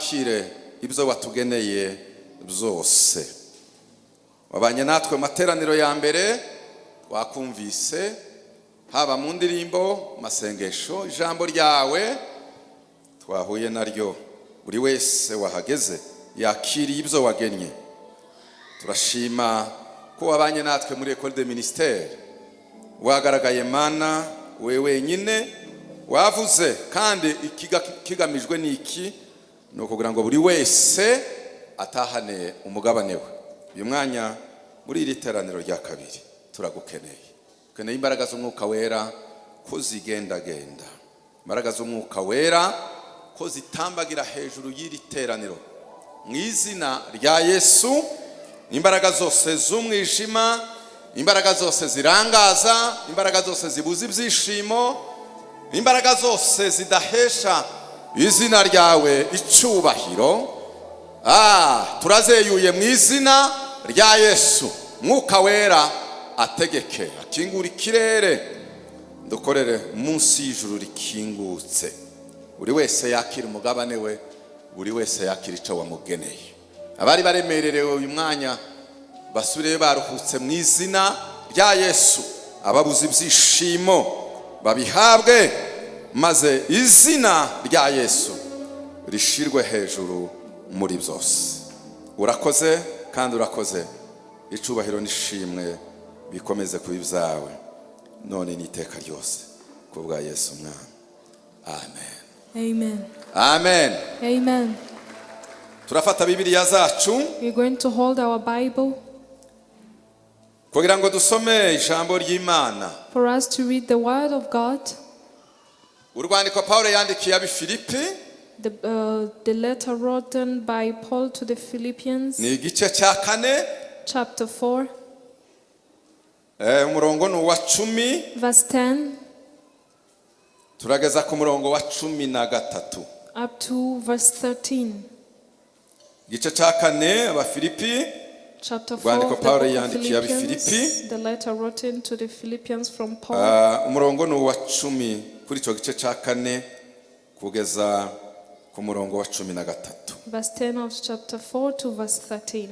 twakire ibyo watugeneye byose. Wabanye natwe mu materaniro ya mbere, wakumvise haba mu ndirimbo, masengesho, ijambo ryawe twahuye naryo. Buri wese wahageze yakiriye ibyo wagennye. Turashima ko wabanye natwe muri École de Ministère. Wagaragaye Mana wewe nyine, wavuze kandi ikigamijwe niki no kugira ngo buri wese atahane umugabane we. Uyu mwanya muri iri teraniro rya kabiri turagukeneye. Keneye imbaraga z'umwuka wera ko zigendagenda. Imbaraga z'umwuka wera ko zitambagira hejuru y'iri teraniro. Mu izina rya Yesu, imbaraga zose z'umwijima, imbaraga zose zirangaza, imbaraga zose zibuza ibyishimo, imbaraga zose zidahesha izina ryawe icyubahiro, turazeyuye mu izina rya Yesu. Mwuka wera ategeke, akingura ikirere, dukorere munsi y'ijuru rikingutse. Buri wese yakira umugabane we, buri wese yakira icyo wamugeneye. Abari baremererewe uyu mwanya basubire baruhutse mu izina rya Yesu. Ababuze ibyishimo babihabwe, maze izina rya Yesu rishirwe hejuru muri byose. Urakoze kandi urakoze. Icubahiro nishimwe bikomeze kuba ibyawe none n'iteka ryose kubwa Yesu Mwami. Amen. Amen. Amen. Amen. Turafata Bibiliya zacu. We're going to hold our Bible kugira ngo dusome ijambo ry'Imana. for us to read the Word of God. Urwandiko Paulo yandikiye ab'Ifilipi, The letter written by Paul to the Philippians, ni igice cya 4, chapter 4, umurongo ni uwa 10, verse 10 turageza ku murongo wa 13. up to verse 13. Igice cya 4 ab'Ifilipi, Chapter 4 urwandiko of the Paulo book of yandikiye Philippians, ab'Ifilipi, the letter written to the Philippians from Paul, umurongo ni uwa 10 kuri icyo gice cya 4 kugeza ku murongo wa 13. verse 10 of chapter 4 to verse 13.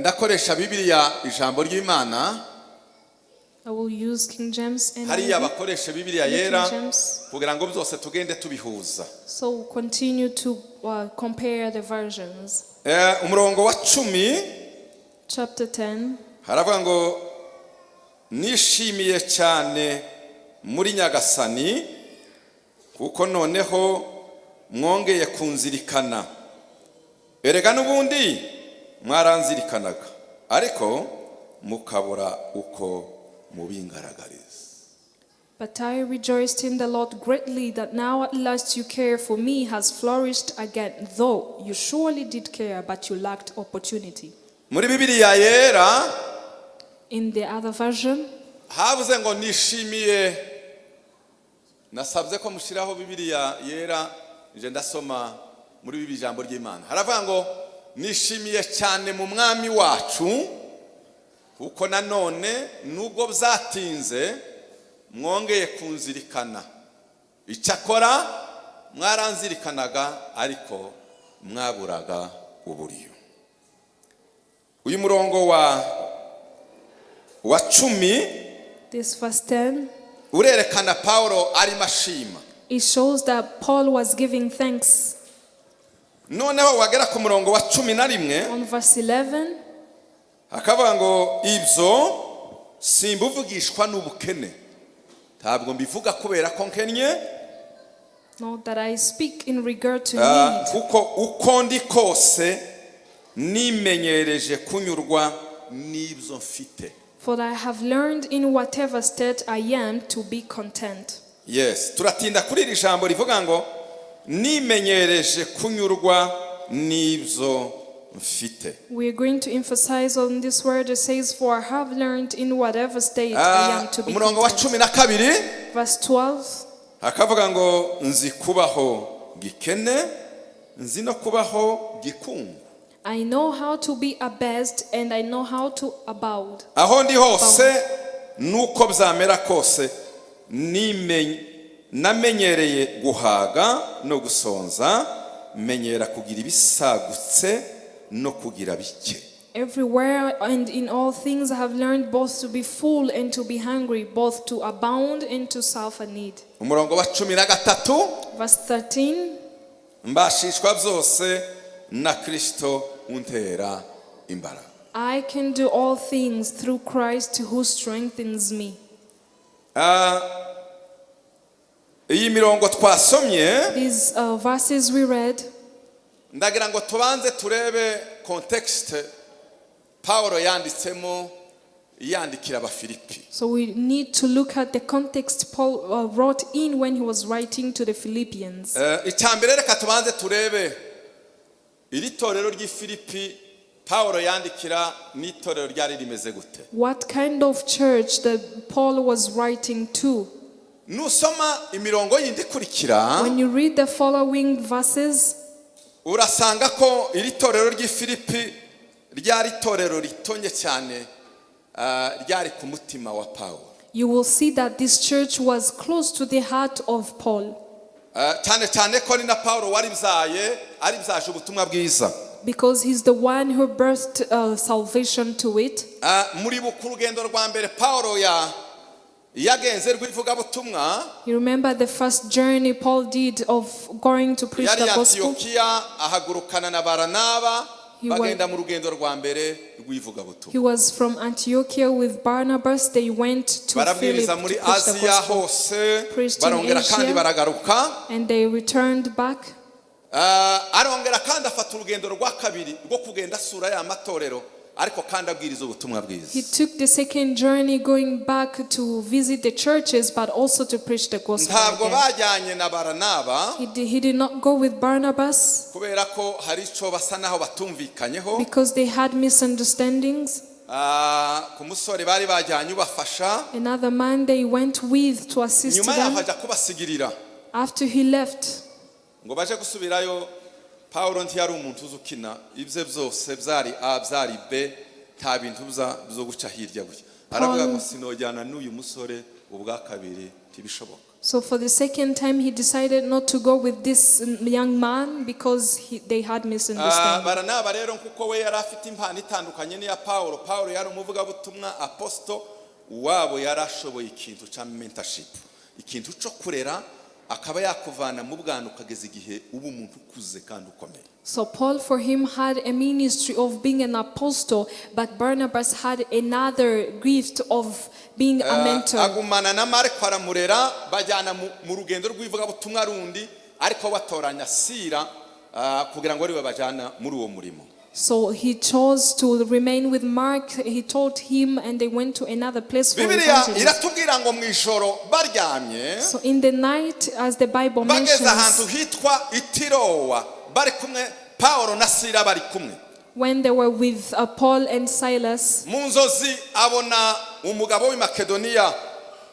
Ndakoresha Bibiliya ijambo ry'Imana. I will use King James and Hariya bakoresha Bibiliya yera King James, kugira ngo byose tugende tubihuza. so we'll continue to compare the versions. Umurongo wa 10 Chapter 10, haravuga ngo nishimiye cyane muri Nyagasani kuko noneho mwongeye kunzirikana. Erega n'ubundi mwaranzirikanaga ariko mukabura uko mubingaragariza. but I rejoiced in the Lord greatly that now at last your care for me has flourished again, though you surely did care, but you lacked opportunity. Muri Bibiliya yera In the other version, havuze ngo nishimiye. Nasabye ko mushiraho Bibiliya yera nje ndasoma muri Bibiliya ijambo ry'Imana. Haravuga ngo nishimiye cyane mu mwami wacu kuko nanone nubwo byatinze mwongeye kunzirikana. Icyakora mwaranzirikanaga ariko mwaburaga uburyo. Uyu murongo wa 10 this verse 10, urerekana Paulo ari mashima. it shows that Paul was giving thanks. Noneho wagera ku murongo wa 11 On verse 11, akavuga ngo ibyo simbuvugishwa n'ubukene. Ntabwo mbivuga kubera ko nkennye, not that I speak in regard to need, kuko uko ndi kose nimenyereje kunyurwa n'ibyo mfite. for I have learned in whatever state I am to be content. Yes, turatinda kuri iri jambo rivuga ngo nimenyereje kunyurwa n'ibyo mfite. We are going to emphasize on this word. It says, for I have learned in whatever state I am to be umurongo wa content. 12 Verse 12, hakavuga ngo nzi kubaho gikene, nzi no kubaho gikungu. I know how to be abased and I know how to abound. Aho ndi hose nuko byamera kose namenyereye guhaga no gusonza, menyera kugira ibisagutse no kugira bike. Everywhere and in all things I have learned both to be full and to be hungry, both to abound and to suffer need. Umurongo wa 13, Verse 13. mbashishwa byose na Kristo untera imbaraga. I can do all things through Christ who strengthens me. Iyi mirongo twasomye, These verses we read, ndagira ngo tubanze turebe context Paulo yanditsemo yandikira Abafilipi. so we need to look at the context Paul wrote in when he was writing to the Philippians. Icyambere reka tubanze turebe iri torero ry'Ifilipi Paulo yandikira n'itorero ryari rimeze gute. What kind of church that Paul was writing to? Nusoma imirongo yindi kurikira, When you read the following verses, urasanga ko iri torero ry'Ifilipi ryari torero ritonye cyane, ryari ku mutima wa Paulo. you will see that this church was close to the heart of Paul, cyane cyane ko ni na Paulo wari byaje ubutumwa bwiza. because he's the one who birthed salvation to it. Muri bukurugendo rwa mbere Paulo yagenze rw'ivugabutumwa, You remember the first journey Paul did of going to preach yari the gospel? Antiokia, ahagurukana na Baranaba He bagenda mu rugendo rwa mbere rw'ivugabutumwa. He was from Antiochia with Barnabas. They went to Philip barabwiriza to muri preach the Aziya gospel, hose, Preached in barongera kandi Asia. baragaruka. And they returned back. Arongera kandi afata urugendo rwa kabiri rwo kugenda asura ya matorero, ariko kandi abwiriza ubutumwa bwiza. He took the second journey going back to visit the churches, but also to preach the gospel Ntabwo again. bajyanye na Baranaba He did not go with Barnabas kubera ko hari ico basa naho batumvikanyeho. because they had misunderstandings. Ku musore bari bajyanye ubafasha, Another man they went with to assist nyuma yaho them. ajya kubasigirira After he left, ngo baje gusubirayo. Paulo ntiyari umuntu uzukina ibye byose byari A byari B, nta bintu byo guca hirya gutya. Aravuga ngo sinojyana n'uyu musore ubwa kabiri tibishoboka. so for the second time he decided not to go with this young man because they had misunderstandings. Baranaba rero kuko we yari afite impano itandukanye n'iya Paulo. Paulo yari umuvugabutumwa apostle, wabo yarashoboye ikintu cya mentorship, ikintu cyo kurera, akaba yakuvana mu bwana ukageza igihe ubu umuntu ukuze kandi ukomeye. So Paul for him had a ministry of being an apostle, but Barnabas had another gift of being a mentor. Agumana na Marko aramurera, bajyana mu rugendo rw'ivugabutumwa rundi, ariko batoranya Sira kugira ngo ariwe bajyana muri uwo murimo. So he chose to remain with Mark. He told him, and they went to another place for Bibiliya evangelism. iratubwira ngo mu ijoro baryamye, So in the night, as the Bible bageze ahantu mentions, hitwa Itirowa, bari kumwe Paulo na Sira bari kumwe. when they were with Paul and Silas, Mu nzozi abona umugabo w'i Makedoniya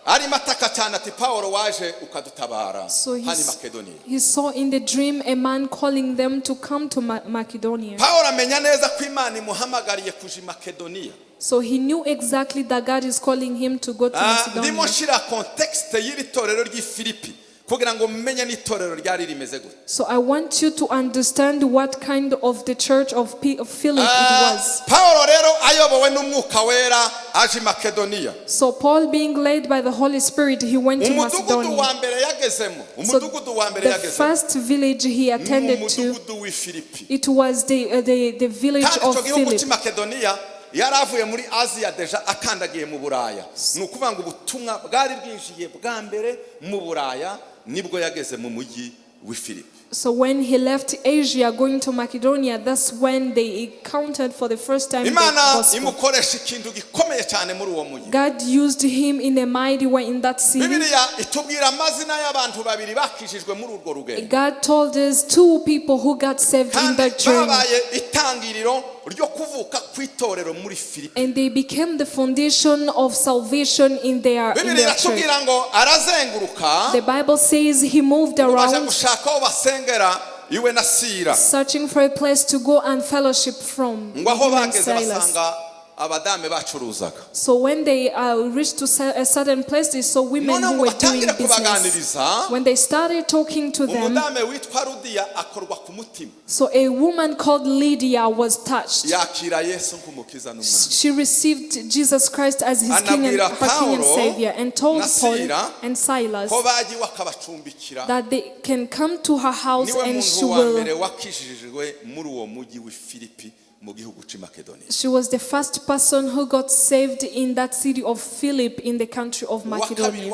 arimo ataka cyane ati Paulo waje ukadutabara so hani Makedoniya. he saw in the dream a man calling them to come to Macedonia. Paulo amenya neza ko Imana imuhamagariye kuja i Makedoniya. So he knew exactly that God is calling him to go to Ndimo Macedonia. shira context y'iri torero ry'Ifilipi kugira ngo mumenye n'itorero ryari rimeze gute. So I want you to understand what kind of the church of Philip it was. Paulo rero ayobowe n'umwuka wera aje i Makedoniya. So Paul, being led by the Holy Spirit, he went to Umudugudu Macedonia. wa mbere yagezemo, So umudugudu wa mbere the yagezemo first village he attended to, umudugudu w'Ifilipi. it was the village Kandi of icyo gihugu cy'i Philip. Makedoniya yari avuye muri Aziya deja akandagiye mu Buraya. Ni ukuvuga ngo ubutumwa bwari bwinjiye bwa mbere mu Buraya, nibwo yageze mu mujyi w'Ifilipi. So when he left Asia going to Macedonia, that's when they encountered for the first time the Imana gospel. imukoresha ikintu gikomeye cyane muri uwo mujyi. God used him in a mighty way in that city. Bibiliya itubwira amazina y'abantu babiri bakijijwe muri urwo rugendo. God told us two people who got saved in Kandi that journey. babaye itangiriro ryo kuvuka kw'itorero muri Filipi. And they became the foundation of salvation in their Bibiliya church. iratubwira ngo arazenguruka, The Bible says he moved baje around gushaka aho basengera iwe na Sira. searching for a place to go and fellowship from Ngo aho him and bageze Silas. basanga abadame bacuruzaga. So when they reached to a certain place, they saw women who were doing business. When they started talking to them, umudame witwa Rudiya akorwa ku mutima. so a woman called Lydia was touched. yakira Yesu nk'umukiza n'umwami. She received Jesus Christ as his king and her king and savior, and told Paul and Silas ko bagiye akabacumbikira that they can come to her house niwe and she muntu wa will. mbere wakishijwe muri uwo mujyi w'Ifilipi mu gihugu cy'i Makedonia. She was the first person who got saved in that city of Philip in the country of Macedonia.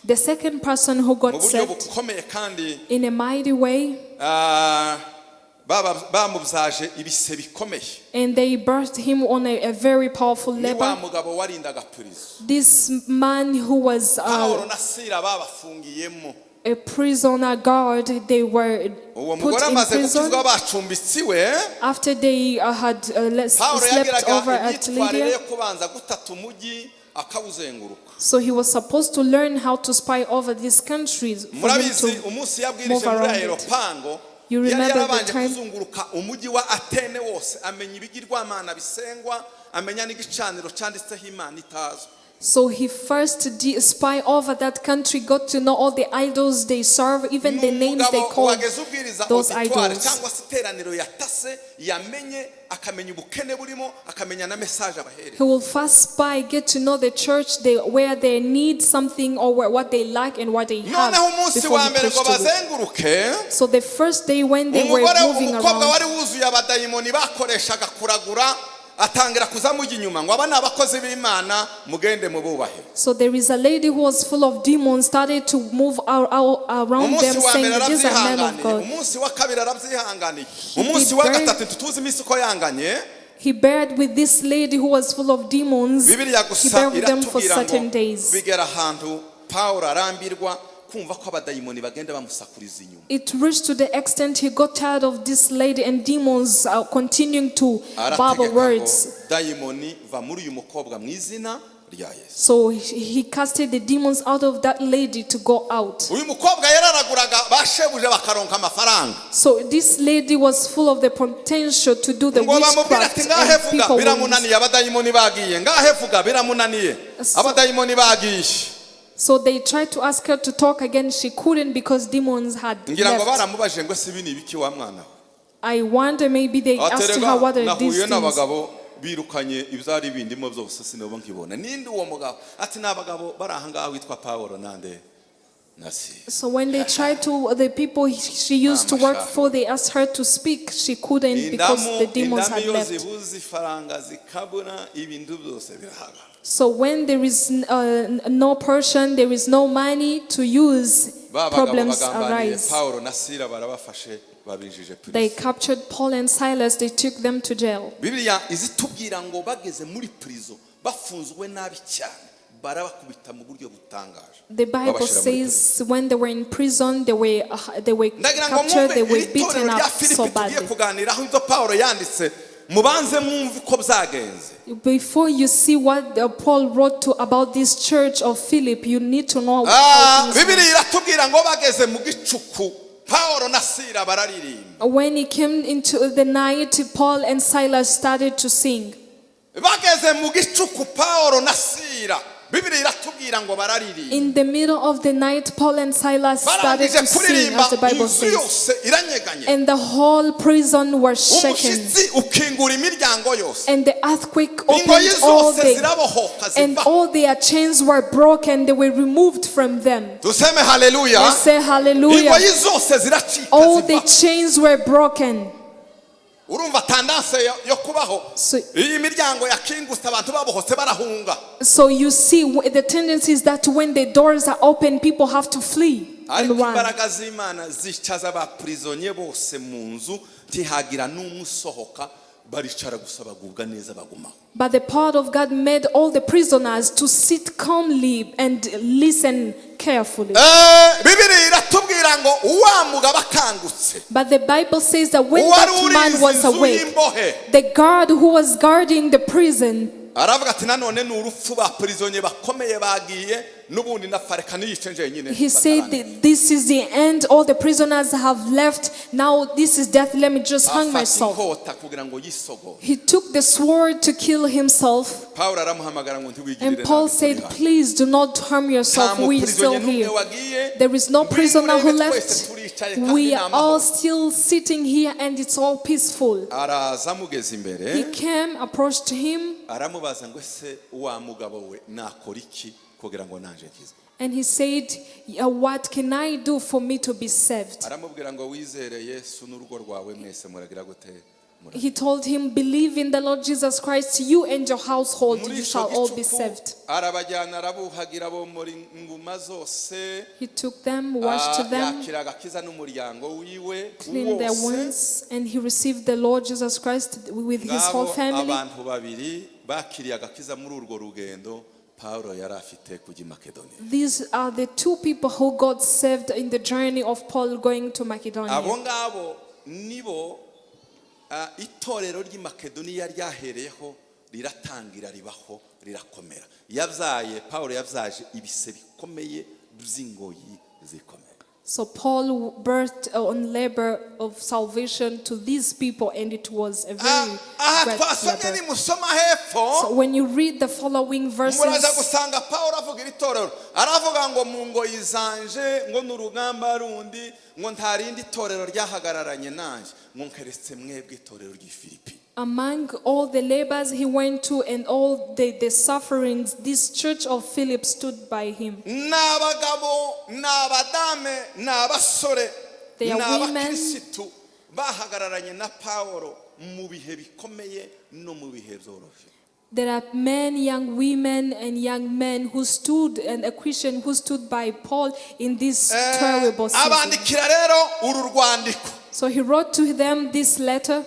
The second person who got saved in a mighty way. bamubyaje ibise bikomeye. And they birthed him on a very powerful level. mugabo warindaga prison. This man who was Paulo na Sila babafungiyemo. a prisoner guard, they were put in prison. After they had slept over at Lydia. So he was supposed to learn how to spy over these countries for him to move around it. You remember the time? So he first spy over that country, got to know all the idols they serve, even the names they call those idols. He will first spy, get to know the church, where they need something or what they lack and what they have before he pushed to it. So the first day when they were moving around, so there is a lady who was full of demons, started to move around them, saying, "These are men of God." He bared with this lady who was full of demons. He bared with them for certain days. It reached to the extent he got tired of this lady and demons continuing to babble words. So he casted the demons out of that lady to go out. So this lady was full of the potential to do the witchcraft, and people so they tried to ask her to talk again. She couldn't because demons had left. I wonder maybe they asked her what are these things. birukanye ibyari bindimo byose sinoba nkibona ninde uwo mugabo ati nabagabo barahanga witwa Paulo nande nasi. So when they tried to, the people she used to work for, they asked her to speak, she couldn't because the demons had left. So when there is no portion, there is no money to use, problems arise. They captured Paul and Silas, they took them to jail. The Bible says when they were in prison, they were captured, they were beaten up so badly. Before you see what Paul wrote about this church of Philip, you need to know how things were. When he came into the night, Paul and Silas started to sing. In the middle of the night, Paul and Silas started to sing, as the Bible says. And the whole prison was shaken. And the earthquake opened and all their chains were broken. They were removed from them. Let's say hallelujah. All the chains were broken. So you see the tendency is that when the doors are open, people have to flee and run. But the power of God made all the prisoners to sit calmly and listen carefully. But the Bible says that when that man was awake, the guard who was guarding the prison aravuga ati nanone n'urupfu ba prisonnier bakomeye bagiye n'ubundi nafareka niyicenje nyine. He said that this is the end, all the prisoners have left, now this is death, let me just hang myself. He took the sword to kill himself. And Paul said, please do not harm yourself, we are still here. There is no prisoner who left. We are all still sitting here and it's all peaceful. He came, approached him, and he said, what can I do for me to be saved? He told him, believe in the Lord Jesus Christ, you and your household, you shall all be saved. He took them, washed them, cleaned their wounds, and he received the Lord Jesus Christ with his whole family. These are the two people who got saved in the journey of Paul going to Macedonia. Itorero ry'i Makedoniya ryahereyeho riratangira ribaho rirakomera. Paulo yabyaje ibise bikomeye by'ingoyi zikomeye. So Paul birthed on labor of salvation to these people, and it was a very great labor. So when you read the following verses, among all the labors he went to and all the sufferings, this church of Philip stood by him. They are women. There are men, young women, and young men who stood, and a Christian who stood by Paul in this terrible season. So he wrote to them this letter.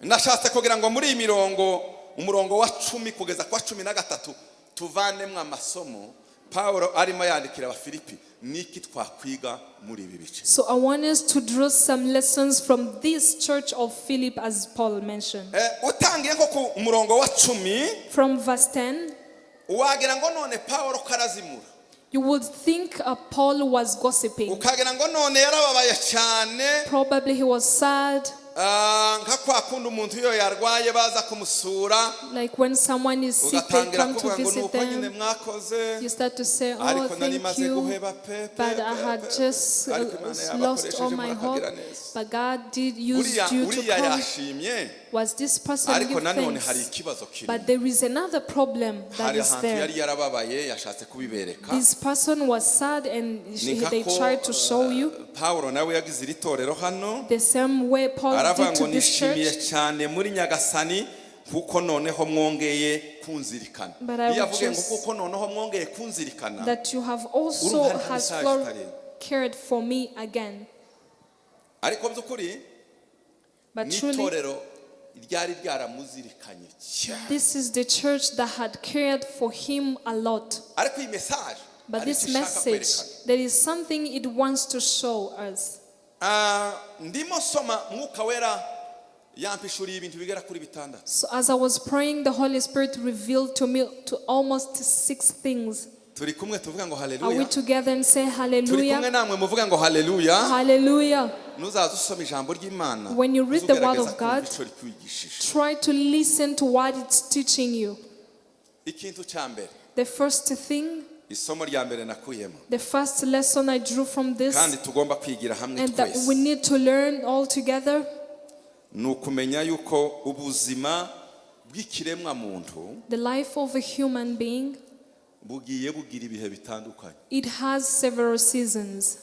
Nashatse kugira ngo muri umurongo wa 10 kugeza kwa 13 tuvanemwe amasomo Paulo arimo yandikira abafilipi niki twakwiga muri ibi bice. So I want us to draw some lessons from this church of Philip, as Paul mentioned. Utangiye nko ku umurongo wa 10 from verse 10, wagira ngo none Paulo karazimura. You would think Paul was gossiping. Ukagira ngo none yarababaye cyane. Probably he was sad. Like when someone is sick, they come to visit them. You start to say, oh, thank you, but I had just lost all my hope. But God did use you to come. Was this person giving thanks? But there is another problem that is there. This person was sad and they tried to show you. The same way Paul did to this church. But I would just that you have also cared for me again. But truly, this is the church that had cared for him a lot. But this message, there is something it wants to show us. So as I was praying, the Holy Spirit revealed to me to almost 6 things. Are we together and say hallelujah? Hallelujah. When you read the word of God, try to listen to what it's teaching you. The first thing, the first lesson I drew from this, and that we need to learn all together, the life of a human being, it has several seasons.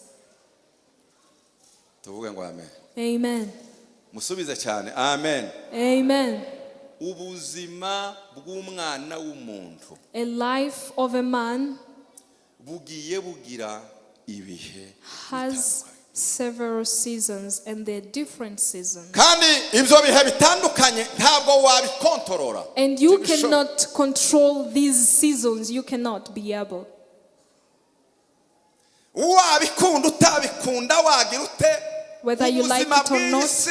Amen. Amen. A life of a man has several seasons, and they're different seasons. And you cannot control these seasons. You cannot be able. Whether you like it or not,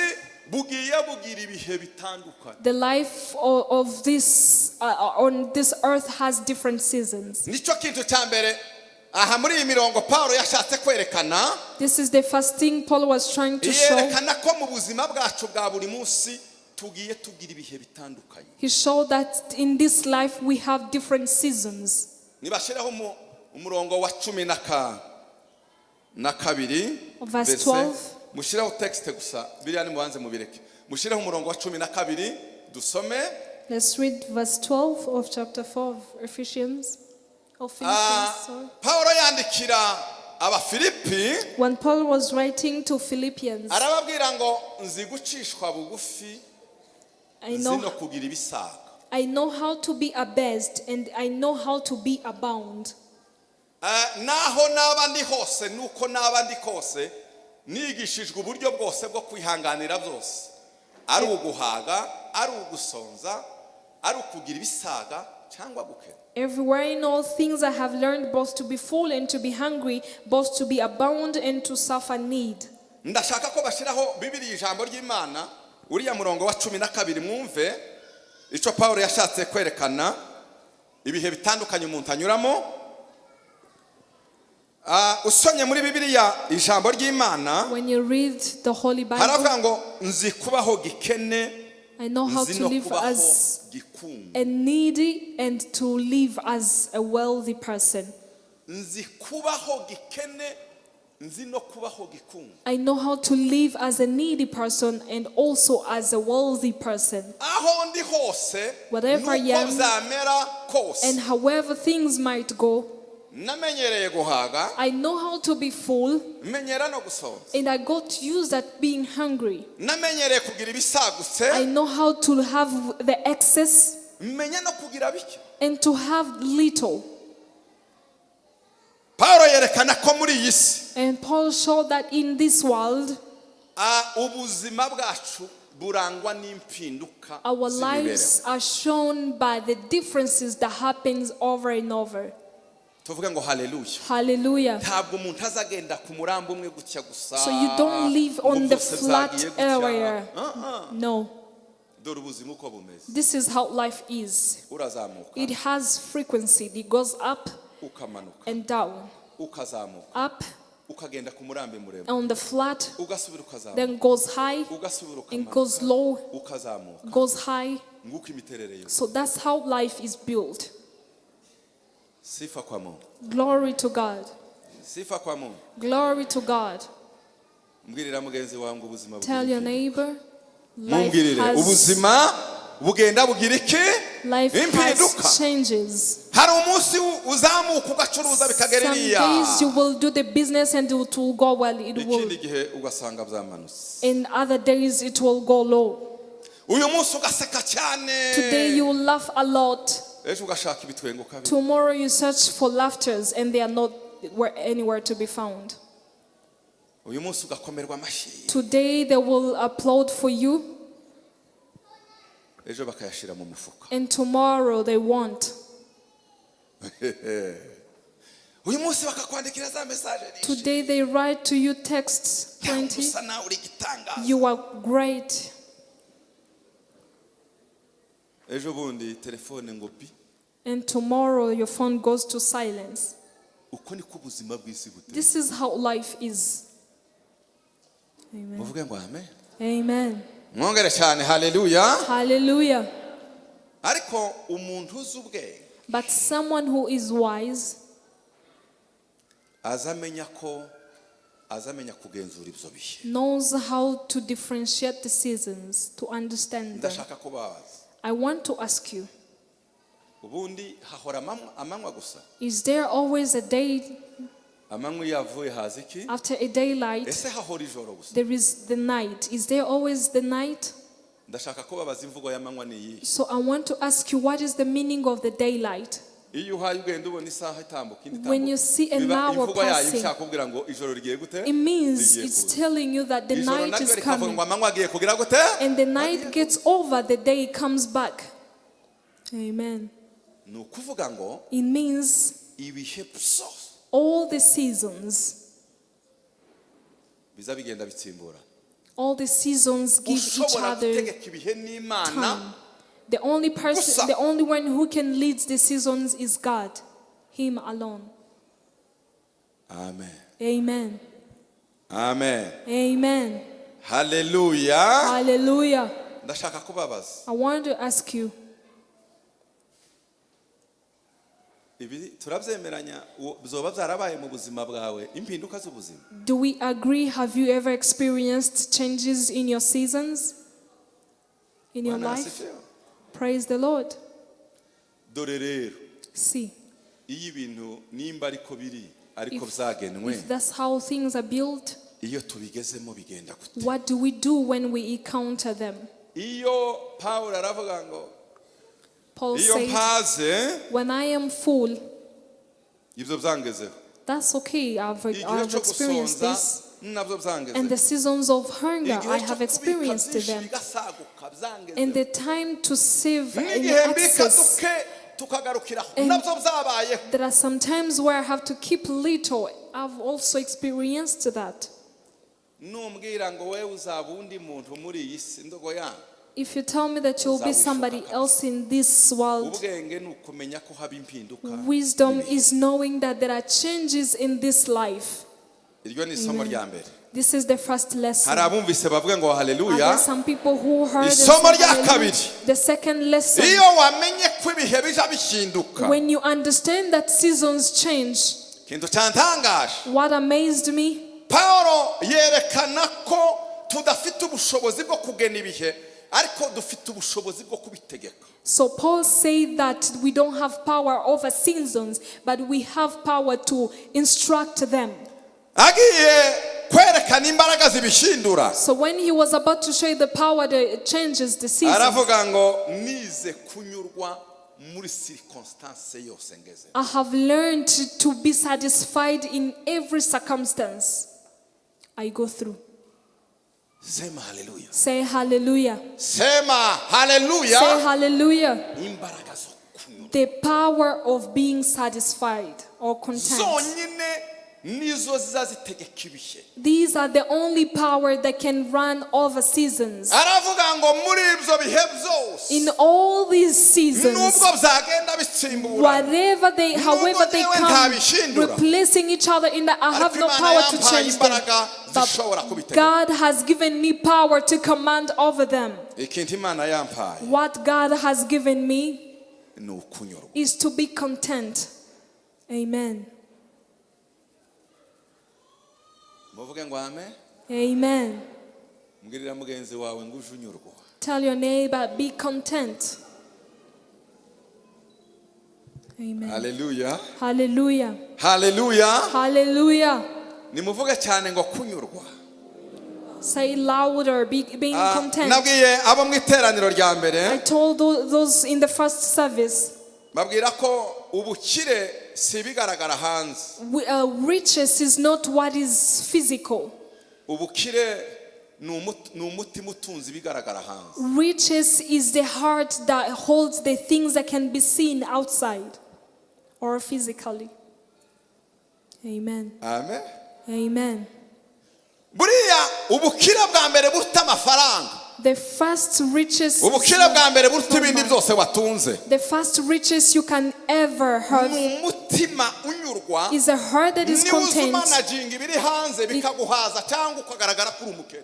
The life of this on this earth has different seasons. This is the first thing Paul was trying to show. He showed that in this life we have different seasons. Verse 12. Mushiraho text gusa biriya nimubanze mubireke mushiraho umurongo wa 12 dusome. Let's read verse 12 of chapter 4 of Ephesians. Paulo yandikira Abafilipi, when Paul was writing to Philippians, arababwira ngo nzi gucishwa bugufi zino kugira ibisaga. I know how to be abased and I know how to be abound. Naho nabandi hose nuko nabandi kose nigishijwe uburyo bwose bwo kwihanganira byose, ari uguhaga, ari ugusonza, ari ukugira ibisaga cyangwa gukena. Everywhere in all things I have learned both to be full and to be hungry, both to be abound and to suffer need. Ndashaka ko bashiraho Bibiliya ijambo ry'Imana uriya murongo wa 12 mwumve ico Paulo yashatse kwerekana ibihe bitandukanye umuntu anyuramo. Usonye muri Bibiliya ijambo ry'Imana, when you read the Holy Bible, haravuga ngo nzi kubaho gikene, I know how to live as a needy and to live as a wealthy person. Nzi kubaho gikene, nzi no kubaho gikungu. I know how to live as a needy person and also as a wealthy person. Aho ndi hose, whatever I am and however things might go, I know how to be full and I got used at being hungry. I know how to have the excess and to have little. And Paul showed that in this world our lives are shown by the differences that happens over and over. Hallelujah. So you don't live on the flat area. No. This is how life is. It has frequency. It goes up and down. Up on the flat, then goes high and goes low, goes high. So that's how life is built. Glory to God. Glory to God. Tell your neighbor, life has changes. Some days you will do the business and it will go well. It will. In other days it will go low. Today you will laugh a lot. Tomorrow you search for laughters and they are not anywhere to be found. Today they will applaud for you and tomorrow they won't. Today they write to you texts 20. You are great. And tomorrow your phone goes to silence. This is how life is. Amen. Amen. Hallelujah. Hallelujah. But someone who is wise knows how to differentiate the seasons, to understand them. I want to ask you, is there always a day after a daylight? There is the night. Is there always the night? So I want to ask you, what is the meaning of the daylight? When you see an hour passing, it means it's telling you that the night is coming. And the night gets over, the day comes back. Amen. It means all the seasons All the seasons give each other time. The only person, the only one who can lead the seasons is God. Him alone. Amen. Amen. Amen. Amen. Hallelujah. Hallelujah. Ndashaka kubabaza. I want to ask you. Turabyemeranya bizoba byarabaye mu buzima bwawe impinduka z'ubuzima. Do we agree? Have you ever experienced changes in your seasons? In your life? Praise the Lord. Dore rero. See. Iyo ibintu nimba ariko biri ariko byagenwe. If that's how things are built, iyo tubigezemo bigenda gute? what do we do when we encounter them? Iyo Paul aravuga ngo Paul said, when I am full, that's okay, I've experienced this. And the seasons of hunger, I have experienced them. And the time to save and access. And there are some times where I have to keep little. I've also experienced that. If you tell me that you'll be somebody else in this world, wisdom is knowing that there are changes in this life. Amen. This is the first lesson. There are some people who heard the second lesson. When you understand that seasons change, what amazed me, so Paul said that we don't have power over seasons, but we have power to instruct them. So when he was about to show the power that changes the seasons, I have learned to be satisfied in every circumstance I go through. Say hallelujah. Say hallelujah. Say hallelujah. Say hallelujah. The power of being satisfied or content. These are the only power that can run over seasons. In all these seasons, however they come, replacing each other in that, I have no power to change them. But God has given me power to command over them. What God has given me is to be content. Amen. Amen. Tell your neighbor, be content. Amen. Hallelujah. Hallelujah. Hallelujah. Hallelujah. Say louder, being content. I told those in the first service, riches is not what is physical. Riches is the heart that holds the things that can be seen outside or physically. Amen. Amen. Amen. The first riches you can ever have is a heart that is content.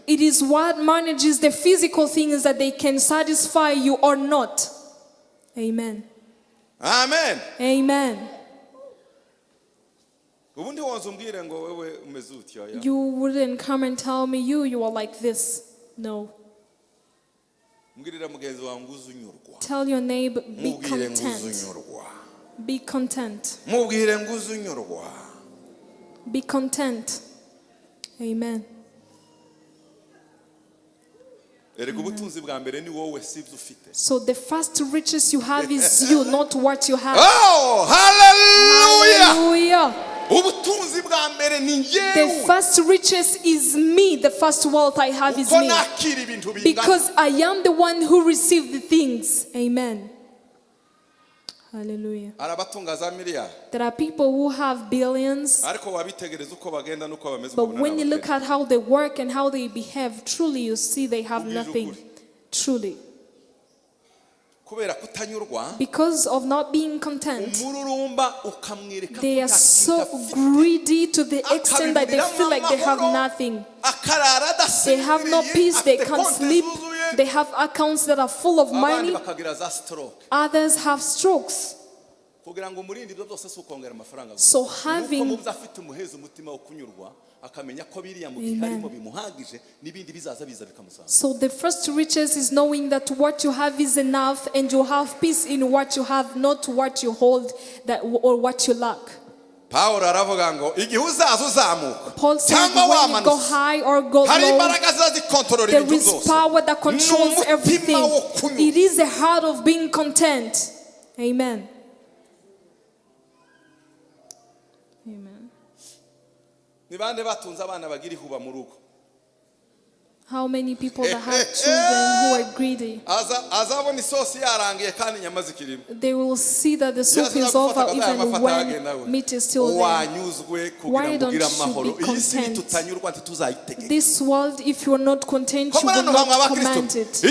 It is what manages the physical things that they can satisfy you or not. Amen. Amen. Amen. You wouldn't come and tell me you are like this. No. Tell your neighbor, be content. Be content. Be content. Amen. So the first riches you have is you, not what you have. Oh, hallelujah! Hallelujah. The first riches is me. The first wealth I have is me. Because I am the one who received the things. Amen. Hallelujah. arabatunga za miliyari There are people who have billions, ariko wabitegereza uko bagenda nuko bameze but when you look at how they work and how they behave, truly you see they have nothing. Truly. kubera kutanyurwa Because of not being content, umururumba ukamwereka they are so greedy to the extent that they feel like they have nothing. They have no peace, they can't sleep. They have accounts that are full of money. Others have strokes. So having So the first riches is knowing that what you have is enough and you have peace in what you have, not what you hold that or what you lack. Paul aravuga ngo igihe uzaza uzamuka Paul said when you go high or go low, there is power that controls everything. It is a heart of being content. Amen. Amen. Ni bande batunze abana bagira ihuba mu rugo? How many people that have children who are greedy? They will see that the soup is over even when meat is still there. Why don't you be content? This world, if you are not content, you will not command it.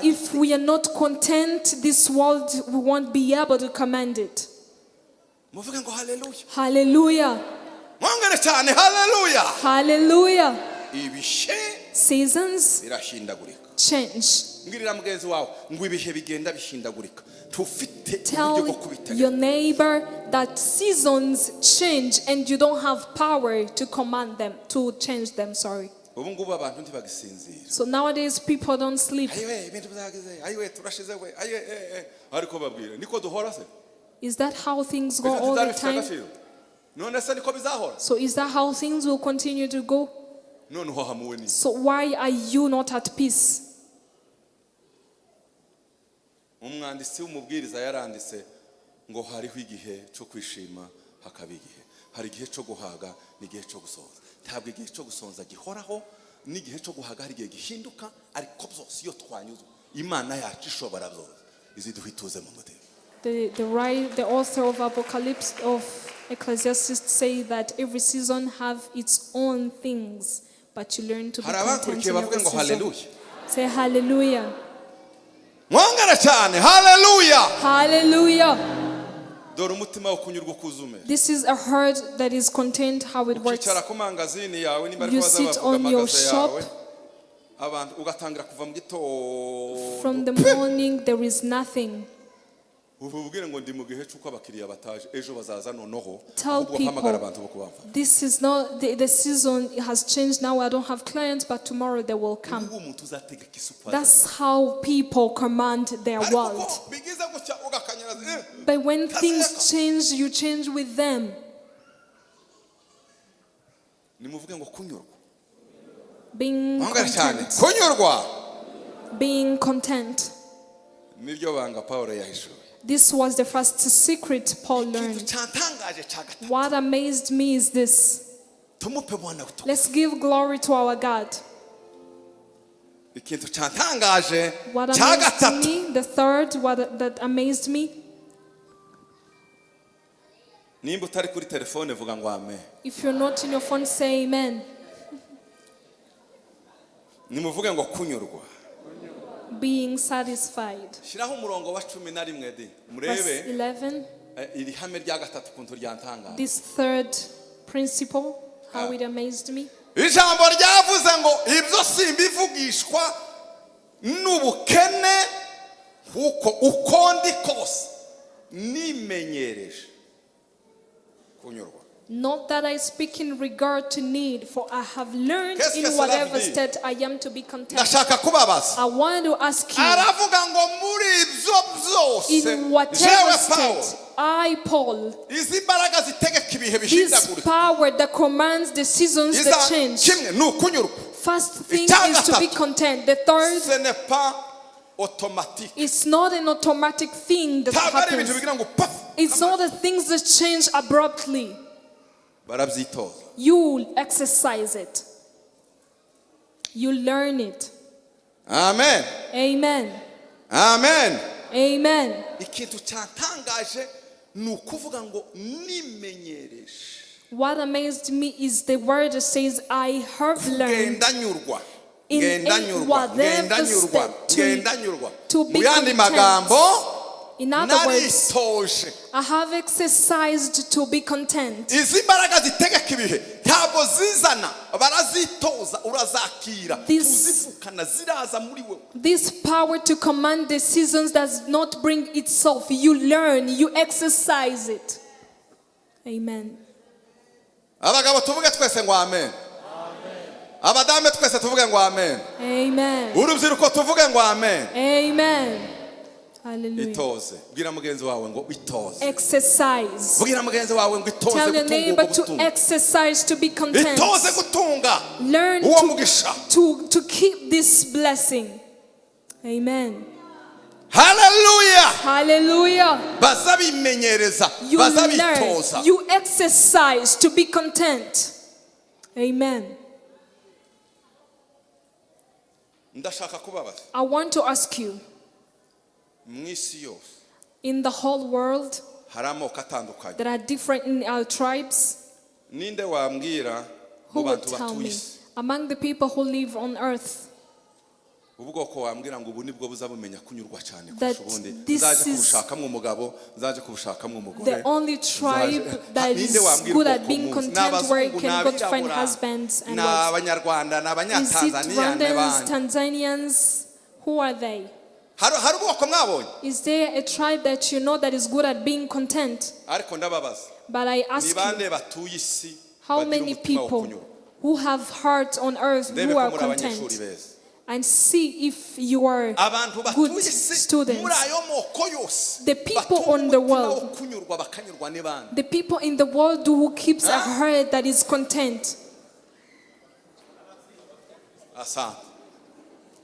If we are not content, this world, we won't be able to command it. Hallelujah. Hallelujah. Hallelujah. Seasons change. Tell your neighbor that seasons change and you don't have power to command them, to change them, sorry. So nowadays people don't sleep. Is that how things go all the time? So is that how things will continue to go? So why are you not at peace? The author of Apocalypse of Ecclesiastes say that every season have its own things, but you learn to be content in every season. Say hallelujah. Hallelujah. Hallelujah. This is a heart that is content. How it works. You sit on your shop. From the morning there is nothing. Tell people this is not the season has changed now. I don't have clients, but tomorrow they will come. That's how people command their world. But when things change, you change with them. Being content. Being content. This was the first secret Paul learned. What amazed me is this. Let's give glory to our God. What amazed me, the third, that amazed me. If you're not in your phone, say amen. Being satisfied. Verse 11. This third principle, how it amazed me. Not that I speak in regard to need, for I have learned in whatever state I am to be content. I want to ask you, in whatever state I, Paul, this power that commands the seasons that change. First thing is to be content. The third, it's not an automatic thing that happens. It's not the things that change abruptly. You exercise it. You learn it. Amen. Amen. Amen. Amen. Ikintu cyantangaje nukuvuga ngo nimenyereje. What amazed me is the word that says, I have learned in whatever step to be content. In other words, I have exercised to be content. This power to command the seasons does not bring itself. You learn, you exercise it. Amen. Abagabo tuvuge twese ngo amen. Abadame twese tuvuge ngo amen. Amen. Urubyiruko tuvuge ngo amen. Amen. Hallelujah. Itoze. Bwira mugenzi wawe ngo itoze. Exercise. Bwira mugenzi wawe ngo itoze gutunga. Tell your neighbor to exercise to be content. Itoze gutunga. Learn to keep this blessing. Amen. Hallelujah. Hallelujah. You learn, you exercise to be content. Amen. I want to ask you, in the whole world, there are different tribes. Who would tell me, among the people who live on earth, that this is the only tribe that is good at being content, where you can go to find husbands and wives? Is it Rwandans, Tanzanians? Who are they? Is there a tribe that you know that is good at being content? But I ask you, how many people who have hearts on earth who are content? And see if you are good students. The people on the world, the people in the world who keeps a heart that is content.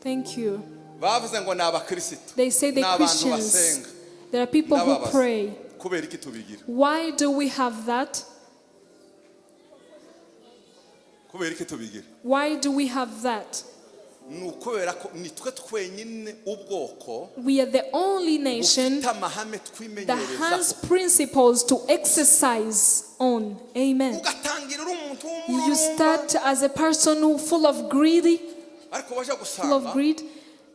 Thank you. They say the Christians, there are people who pray. Why do we have that? Why do we have that? We are the only nation that has principles to exercise on. Amen. You start as a person who full of greed,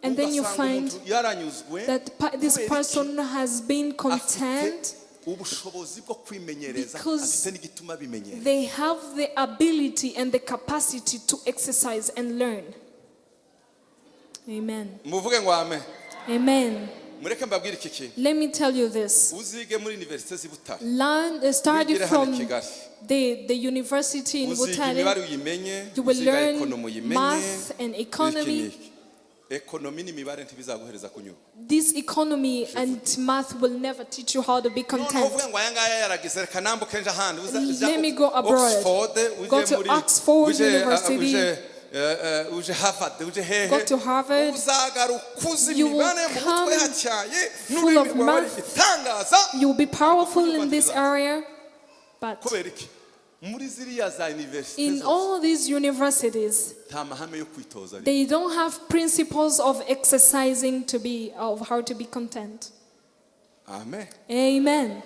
and then you find that this person has been content because they have the ability and the capacity to exercise and learn. Amen. Amen. Let me tell you this. Study from the university in Butare. You will learn math and economy. This economy and math will never teach you how to be content. Let me go abroad. Go to Oxford University. Go to Harvard. You will come full of math. You will be powerful in this area. But in all these universities, they don't have principles of exercising of how to be content. Amen. Amen.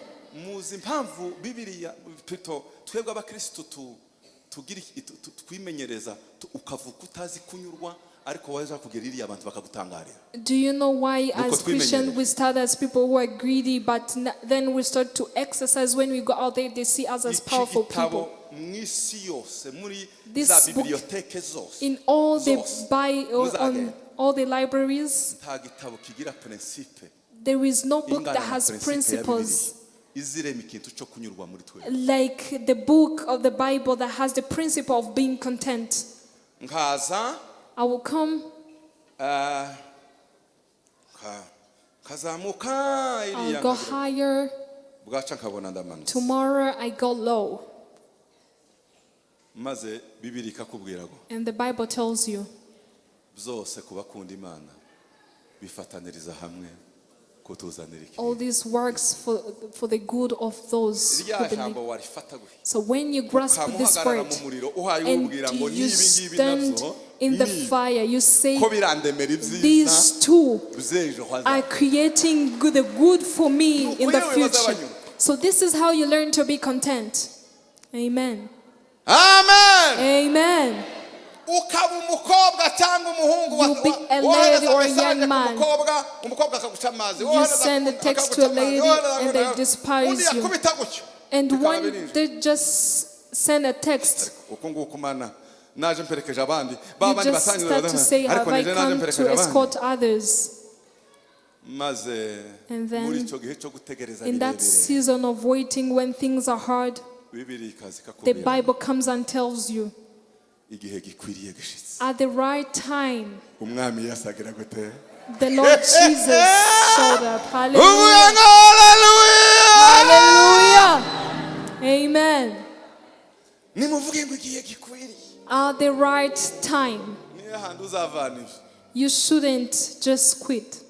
Do you know why as Christians we start as people who are greedy, but then we start to exercise? When we go out there, they see us as powerful people. This book, in all the libraries, there is no book that has principles like the book of the Bible that has the principle of being content. I will come. I'll go higher. Tomorrow I go low. And the Bible tells you All these works for the good of those who believe. So when you grasp this word and you stand in the fire, you say, these two are creating the good for me in the future. So this is how you learn to be content. Amen. Amen. Amen. You be a lady or a young man. You send a text to a lady and they despise you. And one, they just send a text. You just start to say, have I come to escort others? And then, in that season of waiting when things are hard, the Bible comes and tells you, at the right time, the Lord Jesus showed up. Hallelujah. Hallelujah. Amen. At the right time. You shouldn't just quit.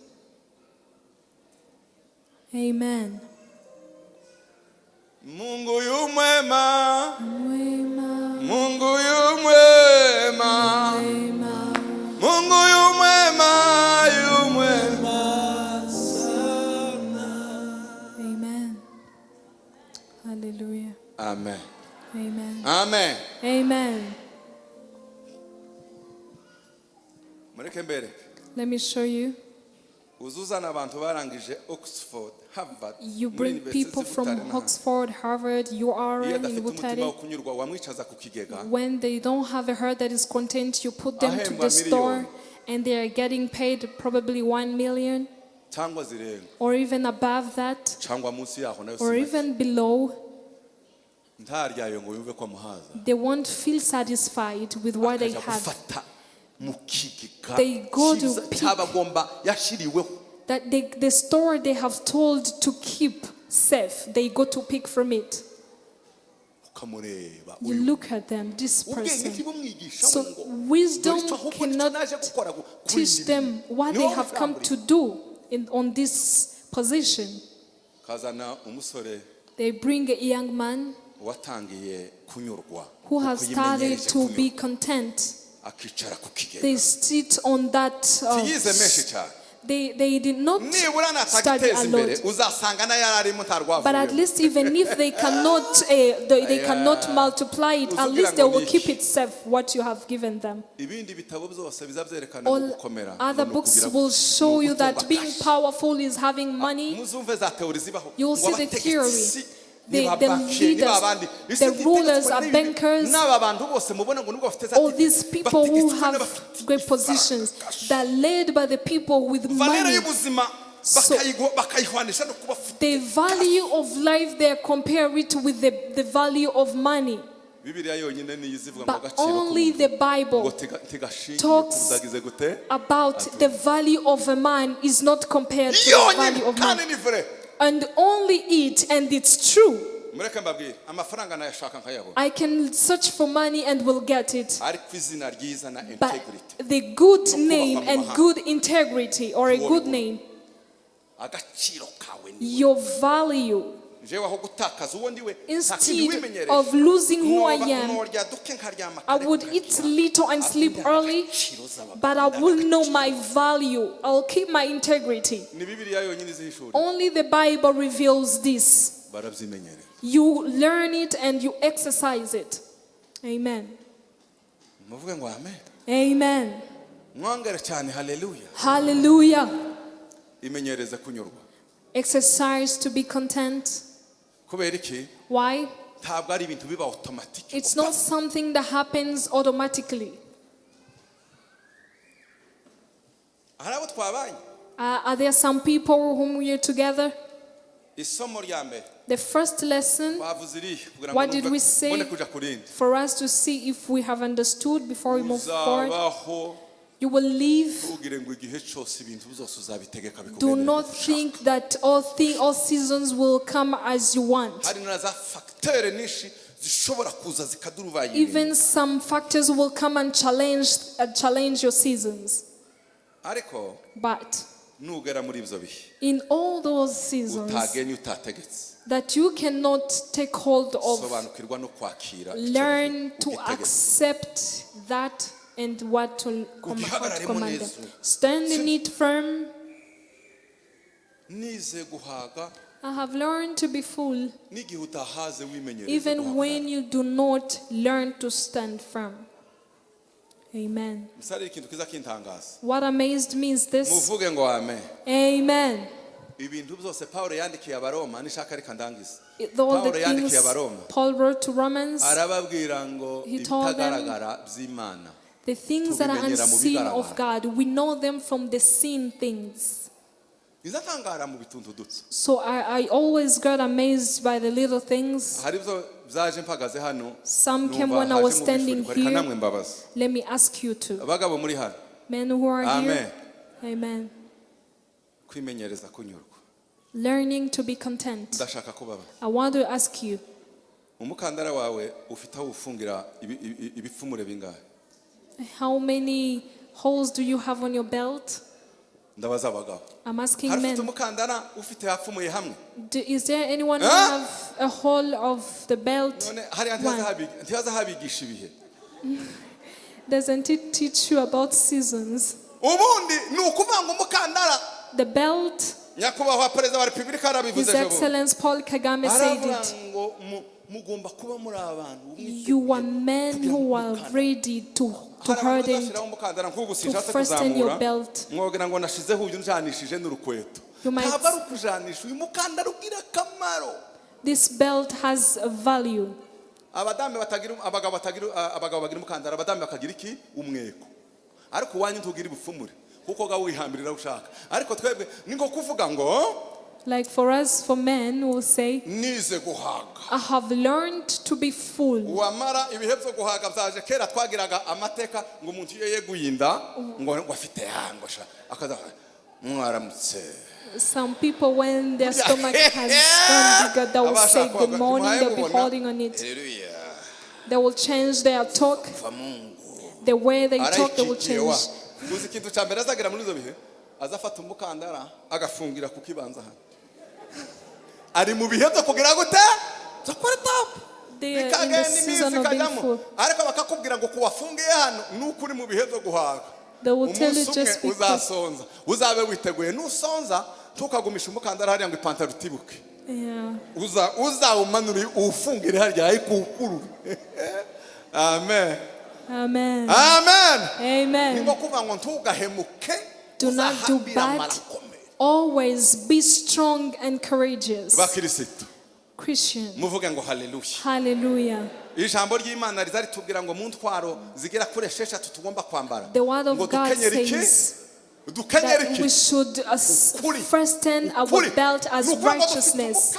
Amen. Mungu yu mwema. Mungu yu mwema. Mungu yu mwema, yu mwema sana. Amen. Hallelujah. Amen. Amen. Amen. Amen. Let me show you. You bring people from Oxford, Harvard, UR, in Butare. When they don't have a heart that is content, you put them to the store and they are getting paid probably 1 million. Or even above that. Or even below. They won't feel satisfied with what they have. They go to pick that the store they have told to keep safe. They go to pick from it. You look at them, this person. So wisdom cannot teach them what they have come to do on this position. They bring a young man who has started to be content. They sit on that. They did not study a lot. But at least even if they cannot, they cannot multiply it, at least they will keep it safe, what you have given them. All other books will show you that being powerful is having money. You will see the theory. The leaders, the rulers are bankers. All these people who have great positions, they're led by the people with money. So the value of life, they compare it with the value of money. But only the Bible talks about the value of a man is not compared to the value of money. And only it, and it's true. I can search for money and will get it. But the good name and good integrity, or a good name, your value, instead of losing who I am, I would eat little and sleep early, but I will know my value. I'll keep my integrity. Only the Bible reveals this. You learn it and you exercise it. Amen. Amen. Hallelujah. Exercise to be content. Why? It's not something that happens automatically. Are there some people whom we are together? The first lesson, what did we say? For us to see if we have understood before we move forward. You will live. Do not think that all seasons will come as you want. Even some factors will come and challenge your seasons. But nugera muri ibyo bihe in all those seasons utagenye utategetse that you cannot take hold of, sobanukirwa no kwakira learn to accept that and what to command them. Stand in it firm. nize guhaga I have learned to be full n'igihe utahaze wimenyereza even when you do not learn to stand firm. Amen. misari ikintu kiza kintangaza What amazed me is this. muvuge ngo amen. Amen. ibintu byose Paulo yandikiye abaroma nishaka reka ndangiza. All the things Paul wrote to Romans, arababwira ngo ibitagaragara by'Imana, the things that are unseen of God, we know them from the seen things. So I always got amazed by the little things. Some came when I was standing here. Let me ask you to. Men who are here. Amen. Learning to be content. I want to ask you. How many holes do you have on your belt? I'm asking men. Is there anyone who have a hole of the belt? Doesn't it teach you about seasons? The belt. His Excellency Paul Kagame said it. You are men who are ready to harden, to fasten your belt. You might, this belt has a value. Like for us, for men, we'll say, I have learned to be full. Some people, when their stomach has gone bigger, they will say good morning, they'll be holding on it. They will change their talk. The way they talk, they will change. ari mu bihe byo kugira gute byo kuri top bikagenda imizikajyamo ariko bakakubwira ngo kuwafungiye hano n'ukuri mu bihe byo guhaga uzasonza uzabe witeguye nusonza tukagumisha umukandara hariya ngo ipantaro utibuke uzawumanura ufungire hariya ariko ukuru amen amen amen amen ngo kuva ngo ntugahemuke do not do bad. Always be strong and courageous. Christian. Hallelujah. The word of God says that we should fasten our belt as righteousness.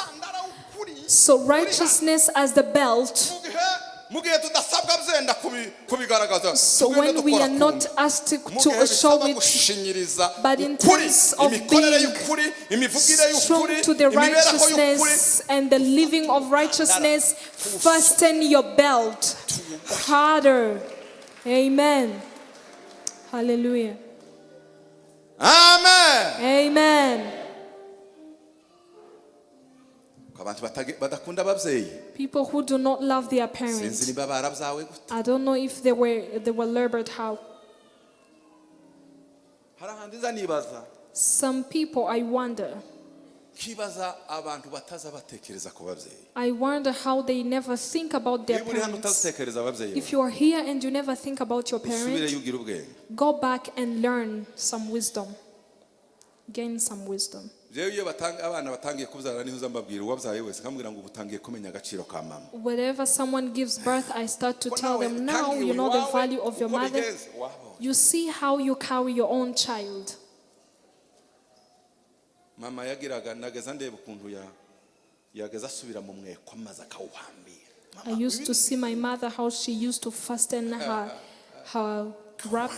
So righteousness as the belt. So when we are not asked to show it, but in terms of being strong to the righteousness and the living of righteousness, fasten your belt harder. Amen. Hallelujah. Amen. Amen. People who do not love their parents. I don't know if they were labored how. Some people, I wonder how they never think about their parents. If you are here and you never think about your parents, go back and learn some wisdom. Gain some wisdom. Whenever someone gives birth, I start to tell them, now you know the value of your mother. You see how you carry your own child. I used to see my mother, how she used to fasten her wrap.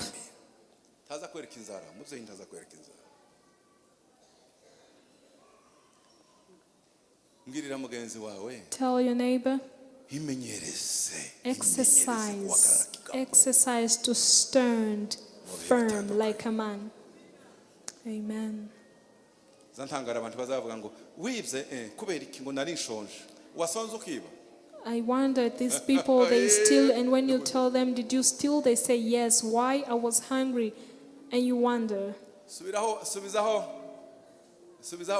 Tell your neighbor, exercise to stand firm like a man. Amen. zantangara abantu bazavuga ngo wibye kubera iki ngo nari nshonje wasonze ukiba. I wonder, these people, they steal, and when you tell them, did you steal? They say, yes. Why? I was hungry. And you wonder. subizaho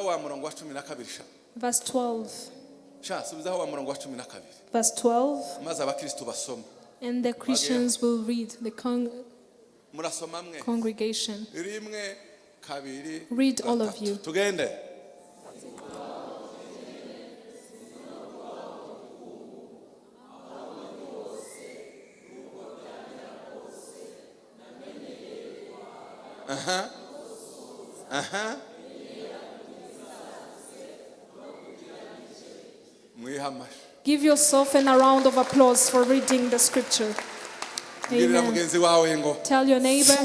wa murongo wa 12 sha. Verse 12. Sha subizaho wa murongo wa 12. Verse 12. Maze abakristo basoma. And the Christians will read, the murasoma mwe congregation. rimwe kabiri. Read, all of you. Tugende. Give yourself a round of applause for reading the scripture. Amen. Tell your neighbor,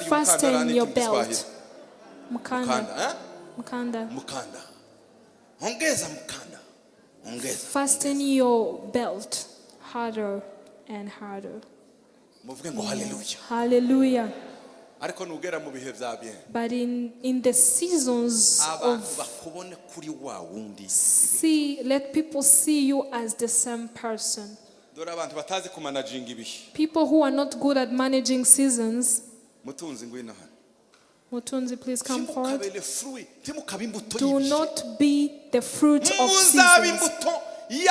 fasten your belt. Mukanda. Mukanda. Ongeza mukanda. Ongeza. Fasten your belt harder and harder. Muvuge ngo hallelujah. Hallelujah. Ariko nugera mu bihe bya bien. But in the seasons of let people see you as the same person. People who are not good at managing seasons. Mutunzi, please come forward. Do not be the fruit of seasons. Be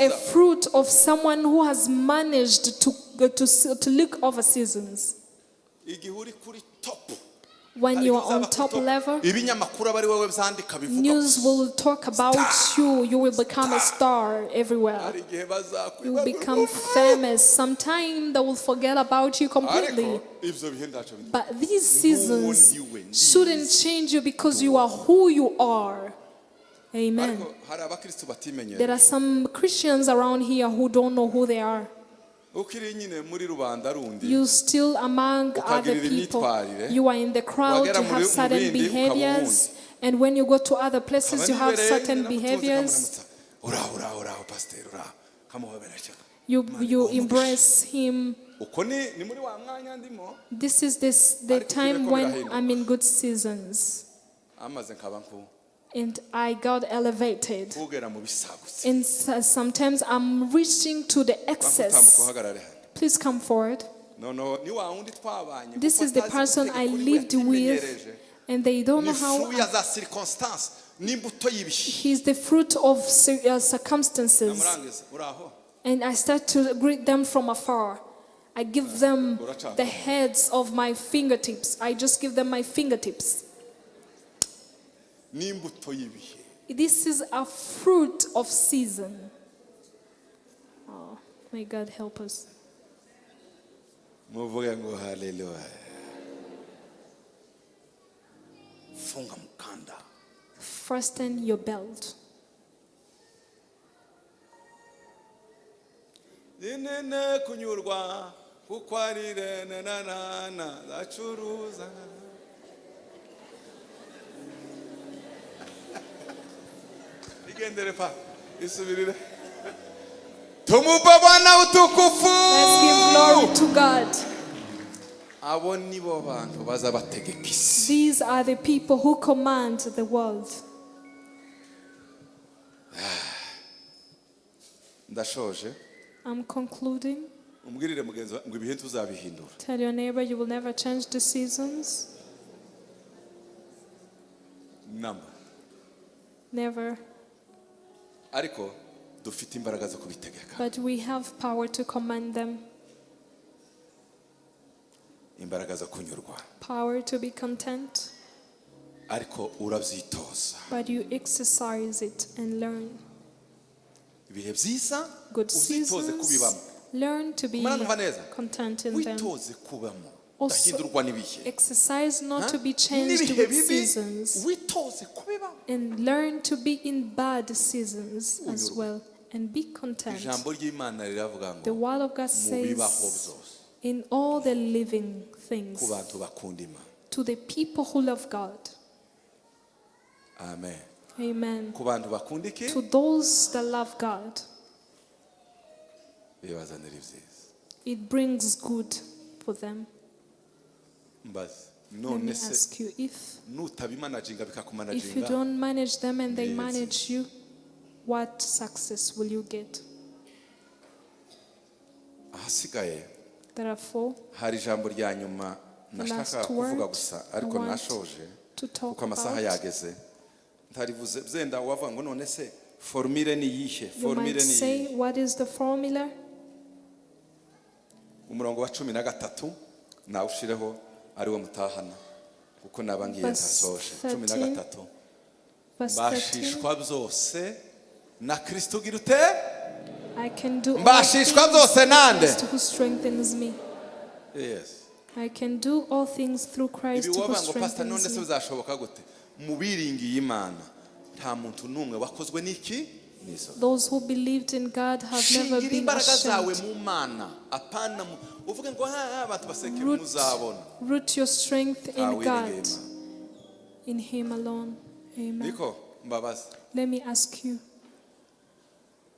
a fruit of someone who has managed to look over seasons. When you are on top level, news will talk about you. You will become a star everywhere. You will become famous. Sometime they will forget about you completely. But these seasons shouldn't change you because you are who you are. Amen. There are some Christians around here who don't know who they are. You still among other people. You are in the crowd, you have certain behaviors. And when you go to other places, you have certain behaviors. You embrace him. This is the time when I'm in good seasons. And I got elevated. And sometimes I'm reaching to the excess. Please come forward. This is the person I lived with, and they don't know how. He's the fruit of circumstances. And I start to greet them from afar. I give them the heads of my fingertips. I just give them my fingertips. This is a fruit of season. Oh, may God help us. Fasten your belt. Let's give glory to God. These are the people who command the world. I'm concluding. Tell your neighbor you will never change the seasons. Never. But we have power to command them. Power to be content. But you exercise it and learn. Good seasons. Learn to be content in them. Also, exercise not to be changed with seasons. And learn to be in bad seasons as well. And be content. The word of God says, in all the living things, to the people who love God. Amen. Amen. To those that love God, it brings good for them. mbaze Let me none se ask you, if nutabimanaginga you bikakumanaginga don't manage them and they Yes. manage you, what success will you get? ahasigaye There are 4 hari ijambo rya nyuma nashaka last kuvuga word gusa I ariko want nashoje to talk kuko amasaha about. yageze ntarivuze byenda wavuga ngo none se formule ni yihe You might formule ni say, yihe what is the formula? umurongo wa 13 nawe ushireho ari wo mutahana kuko nabangiye Verse ntasoje 13. 13 Verse 13. bashishwa byose na Kristo girute I can do all mbashishwa things byose through nande Christ who strengthens me. yes I can do all things through Christ ibi who wabanga pastor none se strengthens me. bizashoboka gute mubiringiye Imana nta muntu numwe wakozwe niki nizo Those who believed in God have never shingira been imbaraga zawe ashamed. mu Mana apana uvuge ngo abantu baseke muzabona Root your strength in wiringiye God, Imana in Him alone. Amen. niko mbabaza Let me ask you,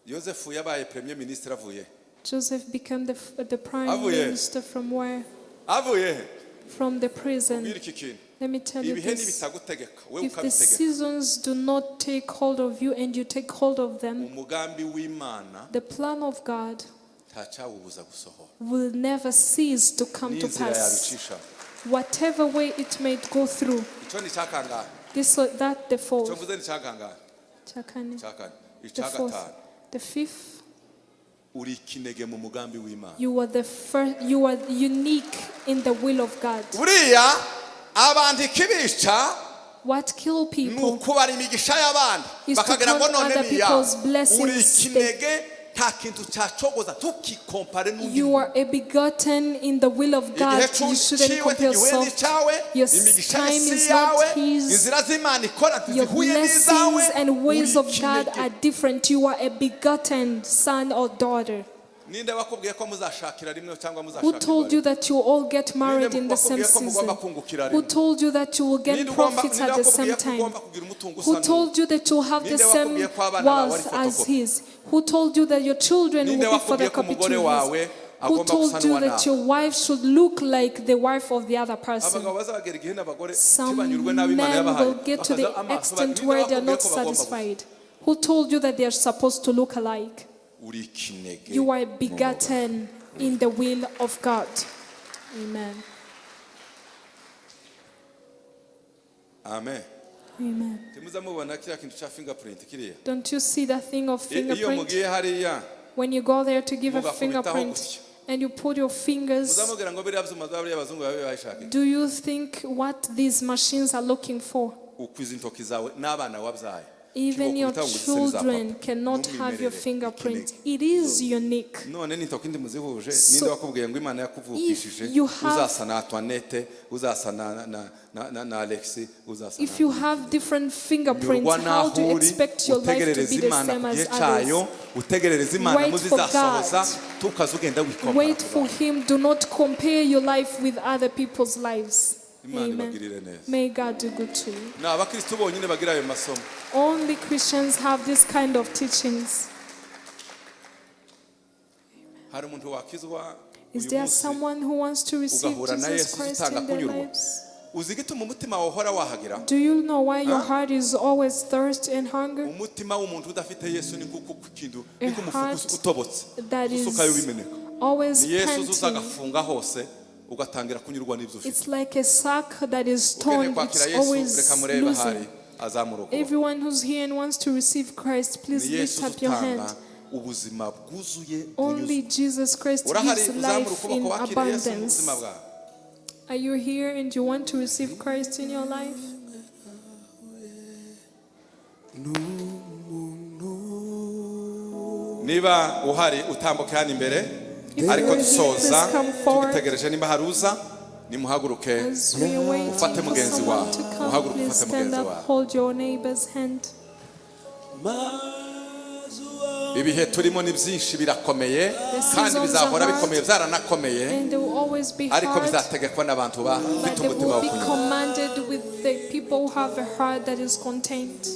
Yosefu yabaye premier ministre avuye Joseph became the prime Avuye. minister from where? avuye From the prison. ubwira iki kintu Let me tell you ibihe this. nibitagutegeka we If the ukabitegeka seasons do not take hold of you and you take hold of them, umugambi w'Imana the plan of God ntacawubuza gusohora will never cease to come to n'inzira pass. yabicisha Whatever way it may go through, icyo ni cyakangahe this or that, the icyo fourth, mvuze ni cyakangahe Chakane, cyakane the icya fourth, gatanu the fifth. uri ikinege mu mugambi w'Imana You are the first. You are unique in the will of God. buriya abantu ikibica What kill ni people ukubara imigisha y'abandi is to bakagira ngo count none other niya people's blessings. uri ikinege nta kintu cyacogoza tukikompare n'undi You are a begotten in the will of God. igihe You shouldn't ciwe compare ntigihuye yourself. n'icyawe Your imigisha time si is yawe not His. inzira z'Imana ikora Your ntizihuye n'izawe blessings and ways uri of God ikinege. are different. You are a begotten son or daughter. ninde wakubwiye ko muzashakira rimwe cyangwa Who muzashakira told you that you all get married in the same season? Who told you that you will get profits at the same time? Who told you that you'll have the same wealth as His? Who told you that your children will be photocopy to His? Who told you that your wife should look like the wife of the other person? Some men will get to the extent where they are not satisfied. Who told you that they are supposed to look alike? You are begotten in the will of God. Amen. Amen. Amen. Timuzamubona kiriya kintu cya fingerprint kiriya Don't you see that thing of iyo fingerprint? mugiye hariya When you go there to give a mugakubitaho fingerprint gutya and you put your fingers, muzamubwira ngo biriya byuma bya bariya bazungu babe bayishaka do you think what these machines are looking for? ukwiza intoki zawe n'abana wabyaye Even your children cannot have your fingerprint. It is unique. none n'intoki ndi muzihuje ninde wakubwiye ngo Imana yakuvukishije if you have- uzasa na Antoinette uzasa na Alexis uzasa If you have different fingerprints, how do you expect your life to be the same as others? utegerereza Imana Wait for muzizasohoza God. tukaza ugenda Wait for Him. Do not compare your life with other people's lives. Imana Amen. ibagirire neza May God do good to you. ni abakristo bonyine bagira ayo masomo Only Christians have this kind of teachings. hari umuntu wakizwa Is uyu there munsi someone who wants to receive ugahura na Jesus Yesu Christ utanga in their kunyurwa lives? uzi igituma umutima wahora wahagira Do you know why your heart is always thirst and hunger? umutima w'umuntu udafite Yesu ni kuko kintu A ni kumufuka heart utobotse that is usukayo bimeneka always ni Yesu panting. uzagafunga hose ugatangira kunyurwa n'ibyo ufite It's like a sack that is ukeneye torn. kwakira It's Yesu always reka murebe hari losing. azamurokoka Everyone who's here and wants to receive Christ, please ni lift Yesu up your hand. utanga ubuzima bwuzuye Only bunyuze Jesus Christ urahari gives uzamura life in ukuboko wakira Yesu mu abundance. buzima bwawe Are you here and you want to receive Christ in your life? niba uhari utambuke hano imbere If ariko you're here, dusoza please come forward. tugutegereje nimba haruza nimuhaguruke As we are waiting ufate for mugenzi someone wawe to come, uhaguruke please ufate stand mugenzi up, wawe hold your neighbor's hand. ibihe turimo ni byinshi birakomeye kandi bizahora bikomeye byaranakomeye And they will always be ariko hard, bizategekwa n'abantu bafite but they umutima will wo be kunyura commanded with the people who have a heart that is contained.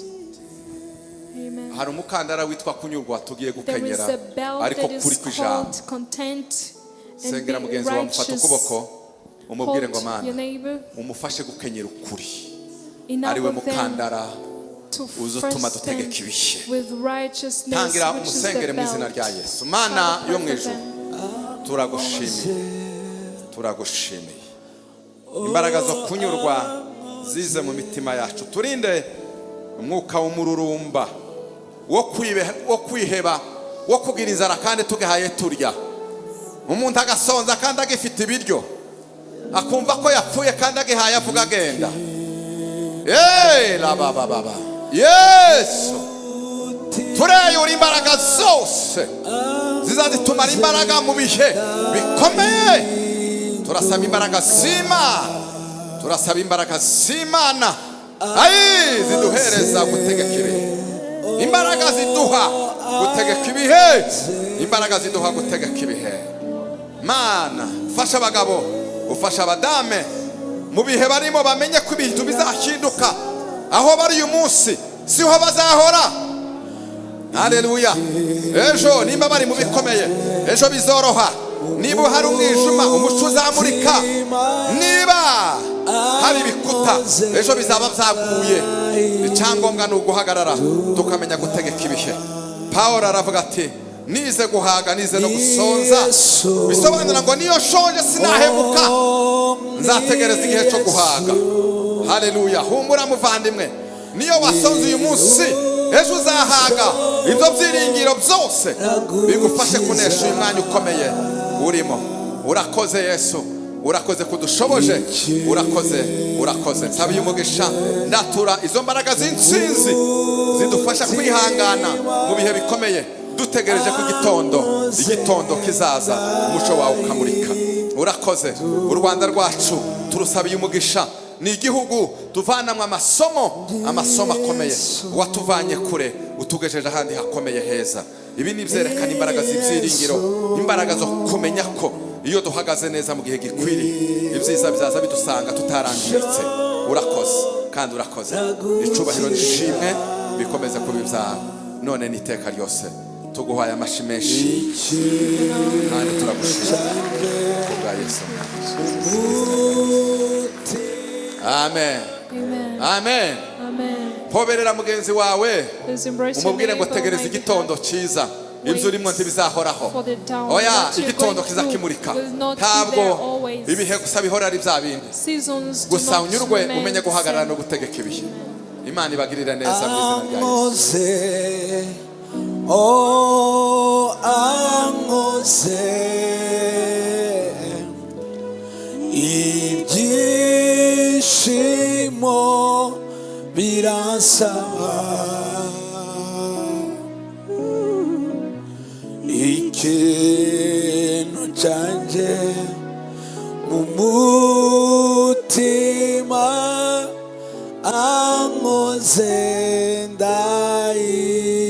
Amen. hari umukandara witwa kunyurwa tugiye There is gukenyera a belt ariko that kuri is ku ijambo called content and sengera be mugenzi wawe mufata righteous. ukuboko umubwire ngo Hold mana your neighbor. umufashe gukenyera ukuri Enough ariwe of them mukandara to uzutuma first dutegeka stand ibihe. with righteousness, tangira which is umusengere the mu izina belt. rya Yesu. Mana Father, yo mu pray for ijuru them. turagushimiye turagushimiye imbaraga zo kunyurwa zize mu mitima yacu, turinde umwuka w'umururumba wo kwiheba wo kugira inzara kandi tugahaye turya, umuntu agasonza kandi agifite ibiryo akumva ko yapfuye kandi agihaye avuga agenda. Baba Yesu tureyura imbaraga zose zizazitumara imbaraga mu bihe bikomeye. Turasaba imbaraga z'Imana, turasaba imbaraga z'Imana ziduhereza gutegeka ibihe, imbaraga ziduha gutegeka ibihe, imbaraga ziduha gutegeka ibihe. Mana ufasha abagabo, ufasha abadame mu bihe barimo, bamenye ko ibintu bizahinduka. Aho bari uyu munsi siho bazahora. Haleluya. Ejo nimba bari mu bikomeye, ejo bizoroha. Niba hari umwijima, umucyo uzamurika. Niba hari ibikuta, ejo bizaba byaguye. Icyangombwa ni uguhagarara tukamenya gutegeka ibihe. Pawulo aravuga ati nize guhaga nize no gusonza, bisobanura ngo niyo shonje sinahebuka, nzategereza igihe cyo guhaga. Haleluya. Humura muvandimwe, niyo wasonze uyu munsi ejo uzahaga. Ibyo byiringiro byose bigufashe kunesha uyu mwanya ukomeye urimo. Urakoze Yesu, urakoze kudushoboje, urakoze. Nsaba umugisha, ndatura izo mbaraga z'intsinzi zidufasha kwihangana mu bihe bikomeye, dutegereje ku igitondo kizaza umuco wawe ukamurika. Urakoze. U Rwanda rwacu turusabiye umugisha, ni igihugu tuvanamwe amasomo akomeye. Watuvanye kure utugejeje ahandi hakomeye heza. Ibi ni byerekana imbaraga z'ibyiringiro, imbaraga zo kumenya ko iyo duhagaze neza mu gihe gikwiriye ibyiza bizaza bidusanga tutarangiritse. Urakoze kandi urakoze. Icubahiro n'ishimwe bikomeze kuba ibyawe none n'iteka ryose. Tuguhaye amashyi menshi kandi turagushimira kubwa Yesu. Amen. Amen. Poberera mugenzi wawe umubwire ngo tegereza igitondo cyiza. Ibyo urimo ntibizahoraho. Oya, igitondo kizakimurika. Ntabwo ibihe gusa bihora ari bya bindi. Gusa unyurwe umenye guhagarara no gutegeka ibihe. Imana ibagirira neza mu izina rya Yesu. Angoze ibyishimo birasaba, ikintu cyanjye mu mutima angoze ndayi